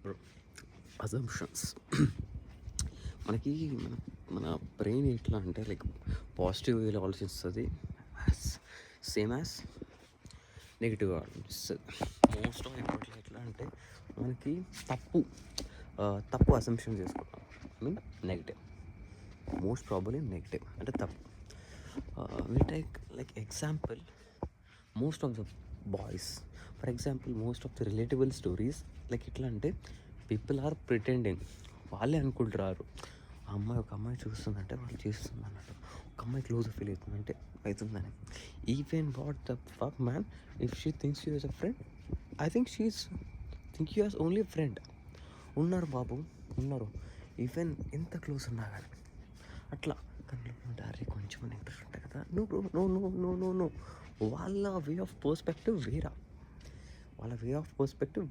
Bro, assumptions మనకి మన మన బ్రెయిన్ ఎట్లా అంటే లైక్ పాజిటివ్ వేలో ఆలోచిస్తుంది, సేమ్ యాజ్ నెగిటివ్గా ఆలోచిస్తుంది. మోస్ట్ ఆఫ్ ఇప్పట్లో ఎట్లా అంటే మనకి తప్పు అసంప్షన్ చేసుకుంటాం. I mean negative, most probably negative అంటే తప్పు. We take like example most of the boys, for example most of the relatable stories like ఎట్లా అంటే పీపుల్ ఆర్ ప్రిటెండింగ్, వాళ్ళే అనుకుంటున్నారు ఒక అమ్మాయి చూస్తుందంటే వాళ్ళు చేస్తుంది అన్నట్టు, ఒక అమ్మాయి క్లోజ్ ఫీల్ అవుతుందంటే అవుతుందని. Even what the fuck man, if she thinks you as a friend, I think she's think you as only friend. ఉన్నారు బాబు, ఉన్నారు, ఈవెన్ ఎంత క్లోజ్ ఉన్నా కానీ అట్లా కళ్ళు అరే కొంచెం ఇంట్రెస్ట్ ఉంటాయి కదా. No bro, no no no no no, వాళ్ళ వే ఆఫ్ పర్స్పెక్టివ్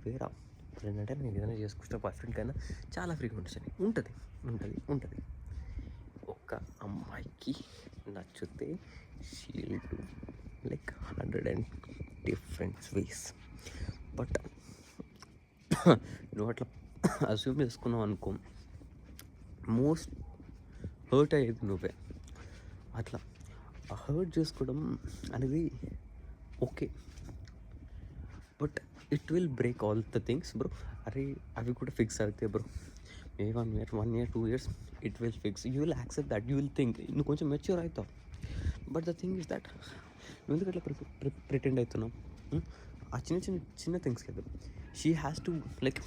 వేరా, ఫ్రెండ్ అంటే నేను ఏదైనా చేసుకుంటా, బాయ్ ఫ్రెండ్ కైనా చాలా ఫ్రీగా ఉంటుంది. ఒక అమ్మాయికి నచ్చితే she'll do like 100 and different ways. But నువ్వు అట్లా అస్యూమ్ చేసుకున్నావు అనుకో, మోస్ట్ హర్ట్ అయ్యేది నువ్వే. అట్లా హర్ట్ చేసుకోవడం అనేది okay, but it will break all the things bro. అరే అవి కూడా ఫిక్స్ అవుతాయి bro, May 1 year 2 years it will fix. You will accept that, you will think, నువ్వు కొంచెం మెచ్యూర్ అవుతావు. But the thing is that నువ్వు ఎందుకు అట్లా ప్రిటెండ్ అవుతున్నావు? ఆ చిన్న థింగ్స్ కదా, షీ హ్యాస్ టు లైక్,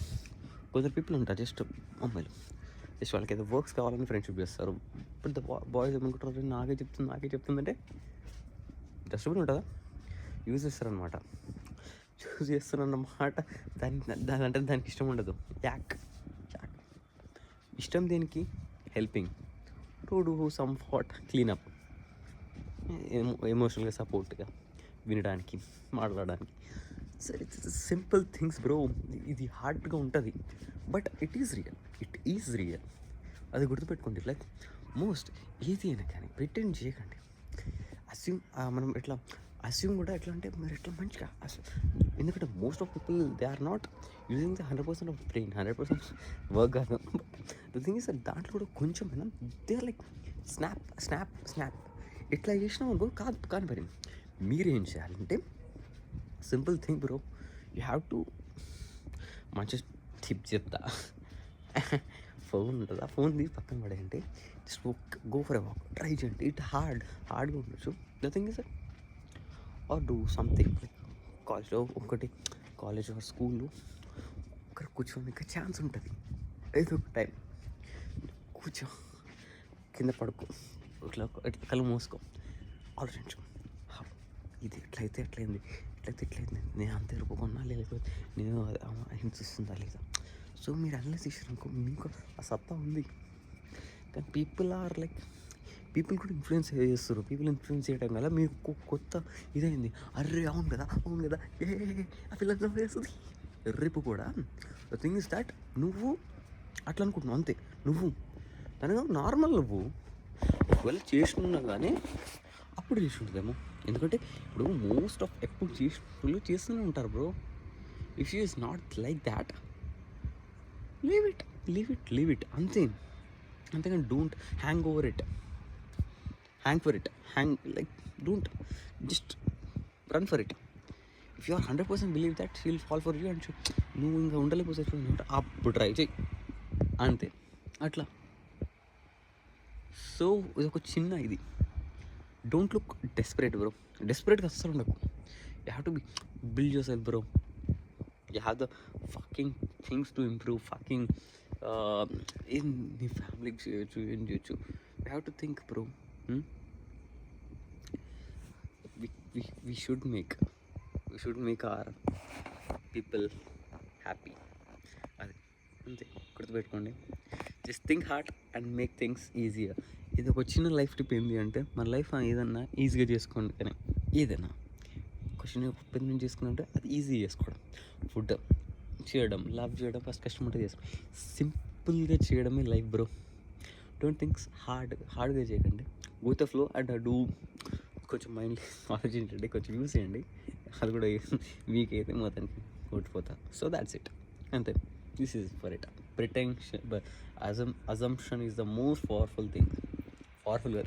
కొందరు పీపుల్ ఉంటారు జస్ట్ అమ్మాయిలు, జస్ట్ వాళ్ళకి ఏదో వర్క్స్ కావాలని ఫ్రెండ్షిప్ చేస్తారు. బట్ ద బాయ్స్ ఏమనుకుంటారు, నాకే చెప్తుందంటే డస్ట్బిన్ ఉంటుందా, యూజ్ చేస్తారనమాట. చూస్ చేస్తారన్నమాట. దానికి ఇష్టం ఉండదు. యాక్ ఇష్టం దేనికి? Helping to do some what cleanup, ఎమోషనల్గా సపోర్ట్గా వినడానికి, మాట్లాడడానికి. So it's simple things bro. ఇది హార్డ్గా ఉంటుంది, బట్ ఇట్ ఈజ్ రియల్. అది గుర్తుపెట్టుకోండి. లైక్ మోస్ట్ ఏది అయినా కానీ ప్రిటెండ్ చేయకండి. మనం ఎట్లా అస్యూమ్ కూడా ఎట్లా అంటే మీరు ఎట్లా మంచిగా ఎందుకంటే most of people they are not using the 100% of brain, 100% work కాదు. ద థింగ్ ఇస్ దాంట్లో కూడా కొంచెం దే ఆర్ లైక్ స్నాప్ ఇట్లా చేసినాం అనుకో కాదు మరి మీరేం చేయాలంటే simple thing bro, you have to, మంచి టిప్ చెప్తా. ఫోన్ ఉంటుందా, ఫోన్ తీసి పక్కన పడేయండి, just go for a walk, try చేయండి. ఇట్ హార్డ్గా ఉండొచ్చు. The thing is or do something like college are స్కూల్లో ఒకరు కూర్చోడానికి ఛాన్స్ ఉంటుంది. ఏదో ఒక టైం కూర్చో, కింద పడుకో, ఇట్లా కళ్ళు మూసుకో, ఆలోచించు, ఇది ఎట్లయింది, నేను అంత ఎరుపుకున్నా లేకపోతే నేను హింసిస్తుందా లేదా. సో మీరు అనలైజ్ చేశారనుకో మీకు ఆ సత్తా ఉంది. కానీ పీపుల్ కూడా ఇన్ఫ్లుయెన్స్ చేస్తారు. పీపుల్ ఇన్ఫ్లుయెన్స్ చేయడం వల్ల మీకు కొత్త ఇదైంది. అర్రే అవును కదా ఆ పిల్లలు వేస్తుంది రేపు కూడా. ద థింగ్ ఇస్ దాట్ నువ్వు అట్లా అనుకుంటున్నావు అంతే. నువ్వు తనగా నార్మల్, నువ్వు ఒకవేళ చేస్తున్నా కానీ అప్పుడు చేసి ఉంటుందేమో. ఎందుకంటే ఇప్పుడు మోస్ట్ ఆఫ్ ఎప్పుడు చేస్తూనే ఉంటారు bro. If you is not like that, leave it అంతేగాని don't hang for it like don't just run for it. If you are 100% believe that she will fall for you and నువ్వు ఇంకా ఉండలేకపోతే అప్పుడు try చేయి అంతే. అట్లా. So ఇది ఒక చిన్న ఇది, డోంట్ లుక్ డెస్పరేట్గా అస్సలు ఉండకు. You have to build yourself bro. You have the fucking things to improve. నీ ఫ్యామిలీకి చేయొచ్చు, ఏం చేయొచ్చు. You have to think bro. we should make our people happy. అది అంతే, గుర్తుపెట్టుకోండి. Just think hard and make things easier. ఇది ఒక చిన్న లైఫ్ టిప్. ఏంటి అంటే మన లైఫ్ ఏదన్నా ఈజీగా చేసుకోండి. కానీ ఏదైనా ఒక చిన్న పెన్ చేసుకున్నట్టే అది ఈజీ చేసుకోవడం. ఫుడ్ చేయడం, లవ్ చేయడం, ఫస్ట్ కష్టపడి చేసుకోవడం, సింపుల్గా చేయడమే లైఫ్ బ్రో. డోంట్ థింక్స్ హార్డ్గా చేయకండి. Go the flow and do. కొంచెం మైండ్ ఆలోచించండి, కొంచెం యూస్ చేయండి. అది కూడా వీక్ అయితే మొత్తానికి కొట్టిపోతా. సో దాట్స్ ఇట్, అంతే. This is for it. Pretension, but assumption is the most powerful thing. Powerful.